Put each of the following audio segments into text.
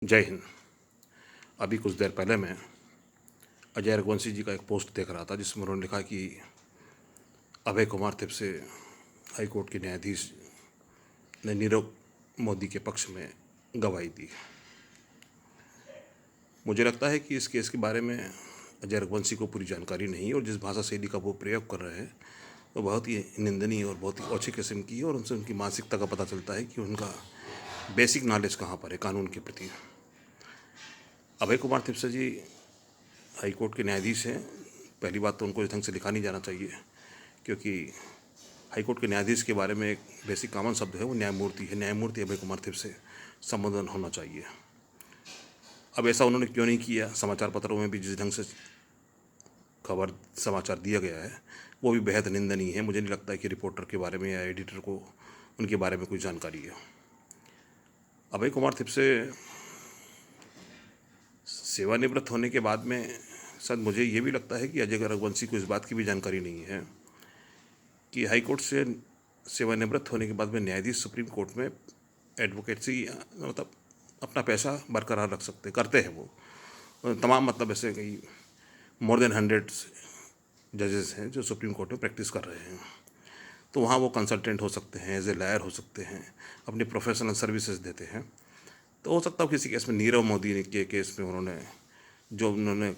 जय हिंद। अभी कुछ देर पहले मैं अजय रघुवंशी जी का एक पोस्ट देख रहा था जिसमें उन्होंने लिखा कि अभय कुमार तिप्से हाई कोर्ट के न्यायाधीश ने नीरव मोदी के पक्ष में गवाही दी। मुझे लगता है कि इस केस के बारे में अजय रघुवंशी को पूरी जानकारी नहीं है और जिस भाषा शैली का वो प्रयोग कर रहे हैं वो बहुत ही निंदनीय और बहुत ही ओछी किस्म की है और उनसे उनकी मानसिकता का पता चलता है कि उनका बेसिक नॉलेज कहाँ पर है कानून के प्रति। अभय कुमार तिप्से जी हाई कोर्ट के न्यायाधीश हैं। पहली बात तो उनको इस ढंग से लिखा नहीं जाना चाहिए क्योंकि हाई कोर्ट के न्यायाधीश के बारे में एक बेसिक कॉमन शब्द है वो न्यायमूर्ति है। न्यायमूर्ति अभय कुमार तिप्से संबोधन होना चाहिए। अब ऐसा उन्होंने क्यों नहीं किया? समाचार पत्रों में भी जिस ढंग से खबर समाचार दिया गया है वो भी बेहद निंदनीय है। मुझे नहीं लगता है कि रिपोर्टर के बारे में या एडिटर को उनके बारे में कोई जानकारी है। अभय कुमार तिप्से सेवानिवृत्त होने के बाद में शायद मुझे ये भी लगता है कि अजय रघुवंशी को इस बात की भी जानकारी नहीं है कि हाई कोर्ट से सेवानिवृत्त होने के बाद में न्यायाधीश सुप्रीम कोर्ट में एडवोकेसी मतलब अपना पैसा बरकरार रख सकते करते हैं। वो तमाम मतलब ऐसे कई मोर देन 100 जजेस हैं जो सुप्रीम कोर्ट में प्रैक्टिस कर रहे हैं। तो वहाँ वो कंसल्टेंट हो सकते हैं, एज ए लॉयर हो सकते हैं, अपनी प्रोफेशनल सर्विसेज देते हैं। तो हो सकता है किसी केस में नीरव मोदी के केस में उन्होंने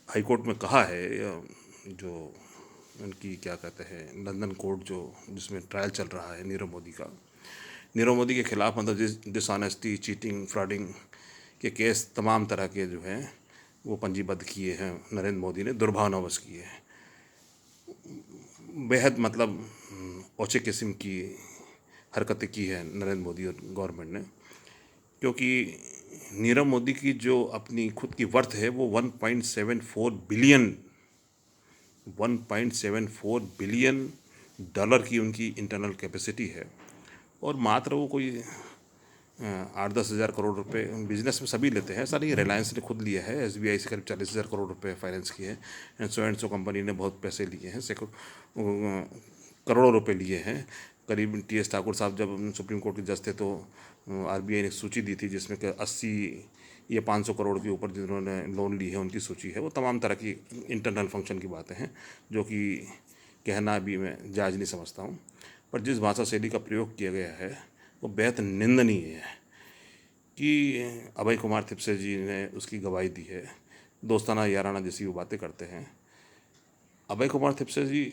हाई कोर्ट में कहा है, जो उनकी क्या कहते हैं लंदन कोर्ट जो जिसमें ट्रायल चल रहा है नीरव मोदी के ख़िलाफ़ मतलब डिसऑनेस्टी, चीटिंग, फ्रॉडिंग के केस तमाम तरह के जो हैं वो पंजीबद्ध किए हैं नरेंद्र मोदी ने, दुर्भावनावश किए हैं। बेहद मतलब ओछे किस्म की हरकतें की है नरेंद्र मोदी और गवर्नमेंट ने, क्योंकि नीरव मोदी की जो अपनी खुद की वर्थ है वो 1.74 बिलियन डॉलर की उनकी इंटरनल कैपेसिटी है और मात्र वो कोई 8-10 हज़ार करोड़ रुपए बिजनेस में सभी लेते हैं। ऐसा नहीं, रिलायंस ने खुद लिया है, SBI से करीब 40,000 करोड़ रुपए फाइनेंस किए हैं, एंड सो कंपनी ने बहुत पैसे लिए हैं, सैकड़ों करोड़ों रुपए लिए हैं। करीब TS ठाकुर साहब जब सुप्रीम कोर्ट के जज थे तो RBI ने सूची दी थी जिसमें कि 80 या 500 करोड़ के ऊपर जिन्होंने लोन ली है उनकी सूची है। वो तमाम तरह की इंटरनल फंक्शन की बातें हैं जो कि कहना भी मैं जायज़ नहीं समझता हूँ, पर जिस भाषा शैली का प्रयोग किया गया है वो बेहद निंदनीय है कि अभय कुमार तिप्से जी ने उसकी गवाही दी है। दोस्ताना याराना जैसी वो बातें करते हैं। अभय कुमार तिप्से जी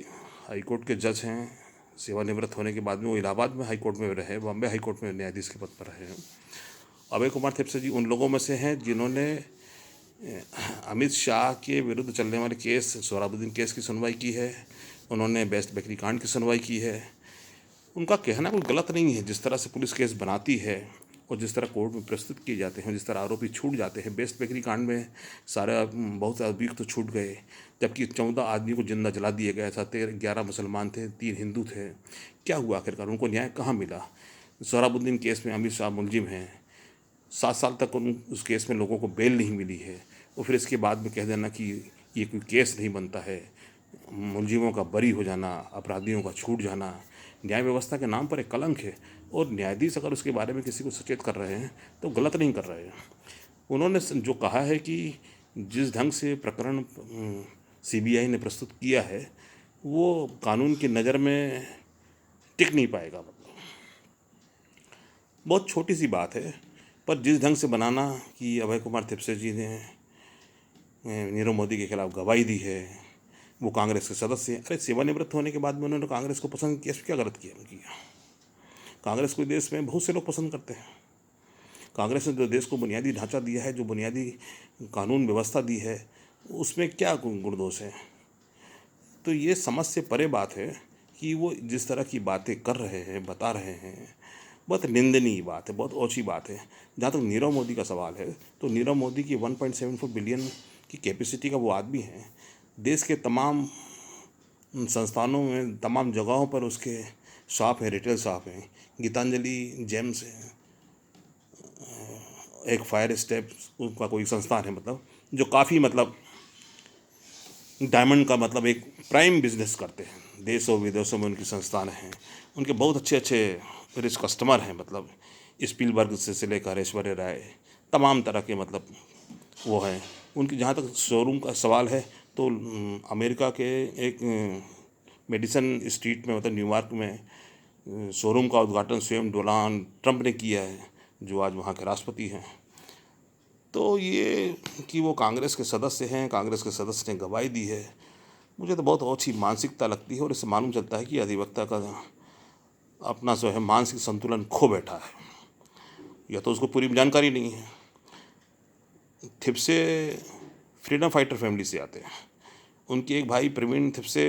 हाई कोर्ट के जज हैं। सेवानिवृत्त होने के बाद में वो इलाहाबाद में हाई कोर्ट में रहे, बॉम्बे हाई कोर्ट में न्यायाधीश के पद पर रहे हैं। अभय कुमार तिप्से जी उन लोगों में से हैं जिन्होंने अमित शाह के विरुद्ध चलने वाले केस, सोहराबुद्दीन केस की सुनवाई की है। उन्होंने बेस्ट बेकरी कांड की सुनवाई की है। उनका कहना कोई गलत नहीं है। जिस तरह से पुलिस केस बनाती है और जिस तरह कोर्ट में प्रस्तुत किए जाते हैं, जिस तरह आरोपी छूट जाते हैं, बेस्ट बेकरी कांड में सारे बहुत से अभियुक्त तो छूट गए जबकि 14 आदमी को जिंदा जला दिया गया था। 11 मुसलमान थे, 3 हिंदू थे। क्या हुआ आखिरकार? उनको न्याय कहाँ मिला? सोहराबुद्दीन केस में अमित शाह मुलजिम हैं। 7 साल तक उस केस में लोगों को बेल नहीं मिली है और फिर इसके बाद में कह देना कि ये कोई केस नहीं बनता है। मुलजिमों का बरी हो जाना, अपराधियों का छूट जाना न्याय व्यवस्था के नाम पर एक कलंक है और न्यायाधीश अगर उसके बारे में किसी को सचेत कर रहे हैं तो गलत नहीं कर रहे हैं। उन्होंने जो कहा है कि जिस ढंग से प्रकरण CBI ने प्रस्तुत किया है वो कानून की नज़र में टिक नहीं पाएगा। मतलब बहुत छोटी सी बात है, पर जिस ढंग से बनाना कि अभय कुमार तिप्से जी ने नीरव मोदी के खिलाफ गवाही दी है, वो कांग्रेस के सदस्य हैं। अरे सेवानिवृत्त होने के बाद में उन्होंने कांग्रेस को पसंद किया, क्या गलत किया? कांग्रेस को देश में बहुत से लोग पसंद करते हैं। कांग्रेस ने जो देश को बुनियादी ढांचा दिया है, जो बुनियादी कानून व्यवस्था दी है, उसमें क्या गुण दोष है? तो ये समझ से परे बात है कि वो जिस तरह की बातें कर रहे हैं, बता रहे हैं, बहुत निंदनीय बात है, बहुत ओछी बात है। जहाँ तक नीरव मोदी का सवाल है तो नीरव मोदी की 1.74 बिलियन की कैपेसिटी का वो आदमी है। देश के तमाम संस्थानों में, तमाम जगहों पर उसके शॉप हैं, रिटेल शॉप हैं। गीतांजलि जेम्स है, एक फायर स्टेप का कोई संस्थान है, मतलब जो काफ़ी मतलब डायमंड का मतलब एक प्राइम बिजनेस करते हैं। देशों विदेशों में उनकी संस्थान हैं। उनके बहुत अच्छे अच्छे रिच कस्टमर हैं, मतलब स्पीलबर्ग से लेकर ऐश्वर्या राय, तमाम तरह के मतलब वो हैं उनकी। जहाँ तक शोरूम का सवाल है तो अमेरिका के एक मेडिसन स्ट्रीट में मतलब न्यूयॉर्क में शोरूम का उद्घाटन स्वयं डोनाल्ड ट्रंप ने किया है, जो आज वहाँ के राष्ट्रपति हैं। तो ये कि वो कांग्रेस के सदस्य हैं, कांग्रेस के सदस्य ने गवाही दी है, मुझे तो बहुत अच्छी मानसिकता लगती है। और इससे मालूम चलता है कि अधिवक्ता का अपना जो है मानसिक संतुलन खो बैठा है, या तो उसको पूरी जानकारी नहीं है। थिप्से फ्रीडम फाइटर फैमिली से आते हैं। उनके एक भाई प्रवीण थिप्से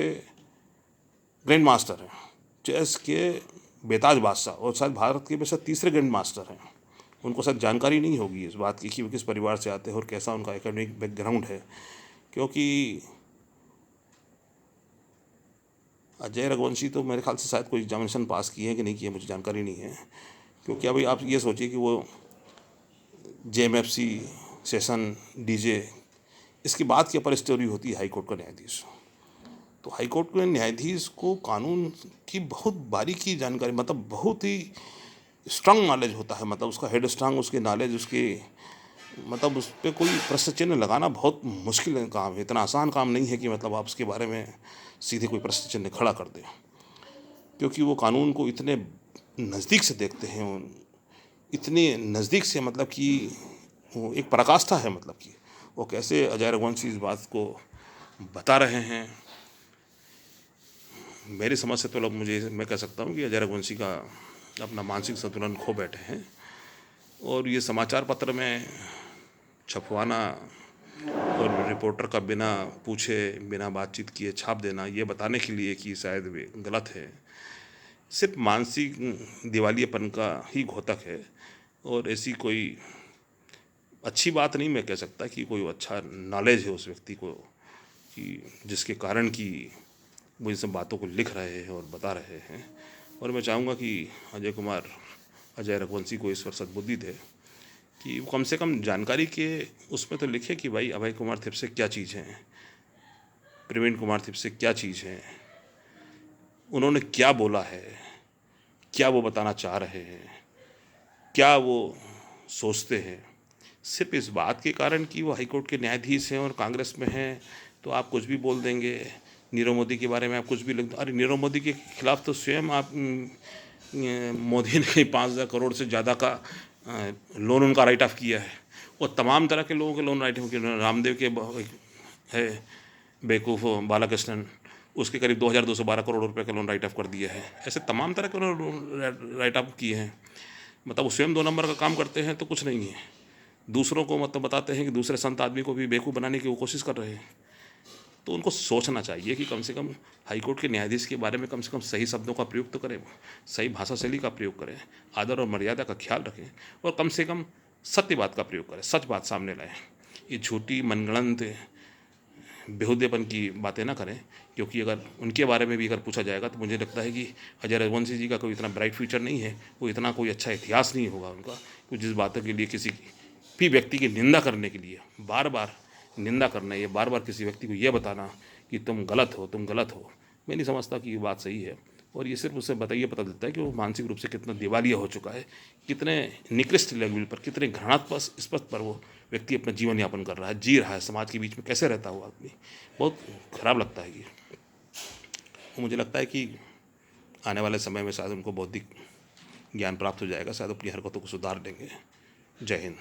ग्रैंड मास्टर हैं, चेस के बेताज बादशाह, और शायद भारत के वैसे तीसरे ग्रैंड मास्टर हैं। उनको शायद जानकारी नहीं होगी इस बात की कि वो किस परिवार से आते हैं और कैसा उनका एकेडमिक बैकग्राउंड है। क्योंकि अजय रघुवंशी तो मेरे ख्याल से शायद कोई एग्जामिनेशन पास किए हैं कि नहीं किए, मुझे जानकारी नहीं है। क्योंकि अभी आप ये सोचिए कि वो JMFC सेशन DJ इसके बाद की अपर स्टोरी होती है हाई कोर्ट का न्यायाधीश। तो हाई कोर्ट के न्यायाधीश को कानून की बहुत बारीकी जानकारी, मतलब बहुत ही स्ट्रांग नॉलेज होता है। मतलब उसका हेड स्ट्रांग, उसके नॉलेज, उसके मतलब उस पर कोई प्रश्न चिन्ह लगाना बहुत मुश्किल काम है। इतना आसान काम नहीं है कि मतलब आप उसके बारे में सीधे कोई प्रश्न चिन्ह खड़ा कर दें, क्योंकि वो कानून को इतने नज़दीक से देखते हैं, इतने नज़दीक से, मतलब कि वो एक पराकाष्ठा है। मतलब कि वो कैसे अजय रघुवंशी इस बात को बता रहे हैं। मेरी समझ से तो लोग मैं कह सकता हूँ कि अजय रघुवंशी का अपना मानसिक संतुलन खो बैठे हैं। और ये समाचार पत्र में छपवाना और रिपोर्टर का बिना पूछे बिना बातचीत किए छाप देना, ये बताने के लिए कि शायद वे गलत है, सिर्फ मानसिक दिवालियेपन का ही घोतक है। और ऐसी कोई अच्छी बात नहीं मैं कह सकता कि कोई अच्छा नॉलेज है उस व्यक्ति को कि जिसके कारण कि वो इन सब बातों को लिख रहे हैं और बता रहे हैं। और मैं चाहूँगा कि अजय रघुवंशी को इस पर सद्बुद्धि दे कि वो कम से कम जानकारी के उसमें तो लिखे कि भाई अभय कुमार थिप्से क्या चीज़ हैं, प्रवीण कुमार थिप्से क्या चीज़ हैं, उन्होंने क्या बोला है, क्या वो बताना चाह रहे हैं, क्या वो सोचते हैं। सिर्फ इस बात के कारण कि वो हाईकोर्ट के न्यायाधीश हैं और कांग्रेस में हैं तो आप कुछ भी बोल देंगे। नीरव मोदी के बारे में आप कुछ भी लिख दो। अरे नीरव मोदी के खिलाफ तो स्वयं आप मोदी ने 5,000 करोड़ से ज़्यादा का लोन उनका राइट ऑफ किया है। और तमाम तरह के लोगों के लोन राइट ऑफ किए। रामदेव के है बेवकूफ़ बालाकृष्णन, उसके करीब 2,212 करोड़ रुपए का लोन राइट ऑफ कर दिया है। ऐसे तमाम तरह के लोन राइट ऑफ किए हैं। मतलब वो स्वयं 2 नंबर का काम करते हैं तो कुछ नहीं है, दूसरों को मतलब बताते हैं कि दूसरे संत आदमी को भी बेवकूफ़ बनाने की वो कोशिश कर रहे हैं। तो उनको सोचना चाहिए कि कम से कम हाईकोर्ट के न्यायाधीश के बारे में कम से कम सही शब्दों का प्रयोग तो करें, सही भाषा शैली का प्रयोग करें, आदर और मर्यादा का ख्याल रखें, और कम से कम सत्य बात का प्रयोग करें, सच बात सामने लाएं। ये झूठी मनगढ़ंत बेहुदेपन की बातें ना करें। क्योंकि अगर उनके बारे में भी अगर पूछा जाएगा तो मुझे लगता है कि अजय रघुवंशी जी का कोई इतना ब्राइट फ्यूचर नहीं है, वो इतना कोई अच्छा इतिहास नहीं होगा उनका, कि जिस बातों के लिए किसी भी व्यक्ति की निंदा करने के लिए बार बार निंदा करना, ये बार बार किसी व्यक्ति को ये बताना कि तुम गलत हो, तुम गलत हो, मैं नहीं समझता कि ये बात सही है। और ये सिर्फ उससे बताइए पता चलता है कि वो मानसिक रूप से कितना दिवालिया हो चुका है, कितने निकृष्ट लेवल पर, कितने घृणात्मक स्पष्ट पर वो व्यक्ति अपना जीवन यापन कर रहा है, जी रहा है, समाज के बीच में कैसे रहता हुआ आदमी। बहुत खराब लगता है ये। मुझे लगता है कि आने वाले समय में शायद उनको बौद्धिक ज्ञान प्राप्त हो जाएगा, शायद अपनी हरकतों को सुधार देंगे। जय हिंद।